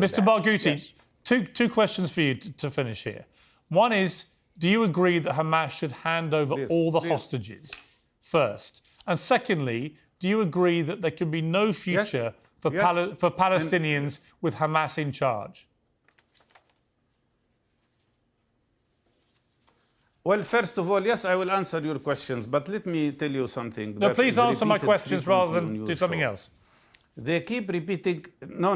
Mr. Barghouti, two questions for you to finish here. One is, do you agree that Hamas should hand over all the hostages first? And secondly, do you agree that there can be no future for Palestinians with Hamas in charge? Well, first of all, yes, I will answer your questions, but let me tell you something. No, please answer my questions rather than do something else. They keep repeating... No.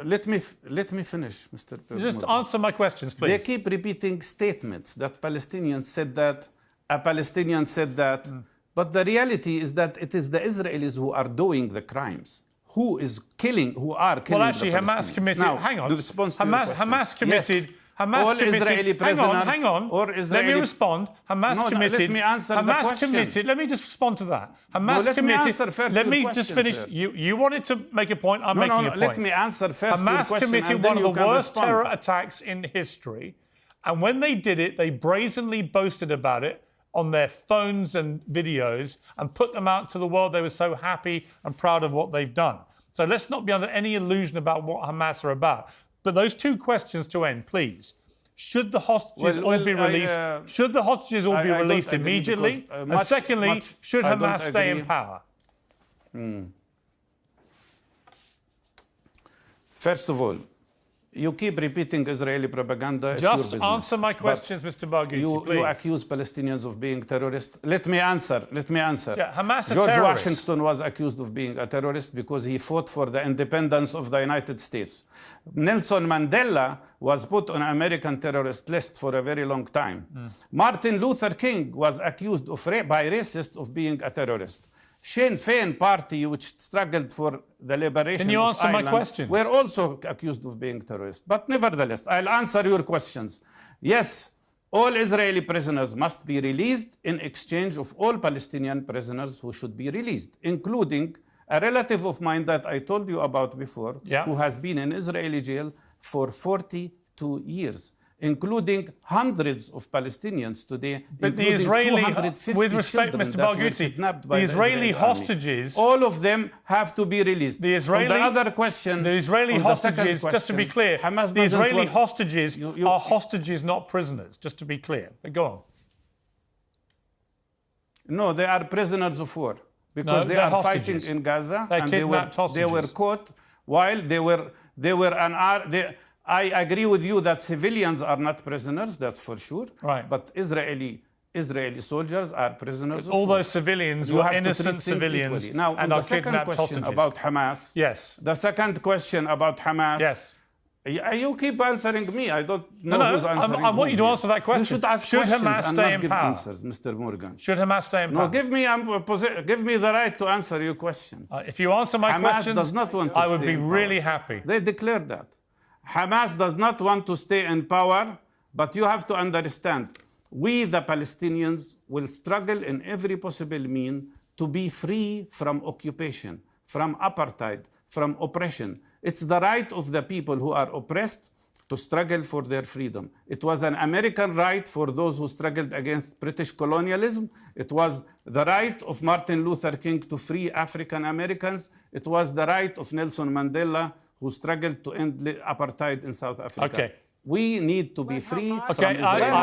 Let me finish, Mr. Piers. Just answer my questions, please. They keep repeating statements that Palestinians said that, a Palestinian said that, but the reality is that it is the Israelis who are doing the crimes, who are killing Well, actually, Hamas committed... Now, hang on. Hamas committed... Yes. All Israeli prisoners... Hang on. Let me respond. Hamas committed... Let me answer the question. Let me just respond to that. Hamas committed... Let me just finish. You wanted to make a point. I'm making a point. Let me answer first your question. Hamas committed one of the worst terror attacks in history. And when they did it, they brazenly boasted about it on their phones and videos and put them out to the world. They were so happy and proud of what they've done. So let's not be under any illusion about what Hamas are about. But those two questions to end, please. Should the hostages all be released? Should the hostages all be released immediately? And secondly, should Hamas stay in power? First of all, you keep repeating Israeli propaganda. Just answer my questions, Mr. Barghouti, please. You accuse Palestinians of being terrorists. Let me answer. Yeah, Hamas are George terrorists. Washington was accused of being a terrorist because he fought for the independence of the United States. Nelson Mandela was put on an American terrorist list for a very long time. Martin Luther King was accused by racists of being a terrorist. Sinn Féin party, which struggled for the liberation Can you answer of my Ireland, questions? were also accused of being terrorists. But nevertheless, I'll answer your questions. Yes, all Israeli prisoners must be released in exchange of all Palestinian prisoners who should be released, including a relative of mine that I told you about before, who has been in Israeli jail for 42 years. Including hundreds of Palestinians today, but the Israeli, with respect, Mr. Barghouti, the Israeli hostages, all of them have to be released. The other question, the Israeli hostages, just to be clear, the Israeli hostages are hostages, not prisoners. Just to be clear, go on. No, they are prisoners of war because they are fighting in Gaza and they were caught while they were I agree with you that civilians are not prisoners, that's for sure. Right. But Israeli soldiers are prisoners. But all those civilians were innocent civilians now, and are kidnapped hostages. About Hamas. Yes. The second question about Hamas. Yes. You keep answering me. I don't know who's answering. I want you to answer that question. You should ask questions Hamas and stay not in give power? answers, Mr. Morgan. Should Hamas stay in power? No, give me the right to answer your question. If you answer my questions, does not want to I would stay be in really power. happy. They declared that. Hamas does not want to stay in power, but you have to understand, we, the Palestinians, will struggle in every possible means to be free from occupation, from apartheid, from oppression. It's the right of the people who are oppressed to struggle for their freedom. It was an American right for those who struggled against British colonialism. It was the right of Martin Luther King to free African Americans. It was the right of Nelson Mandela, who struggled to end apartheid in South Africa. Okay. We need to be free from Okay, Israel.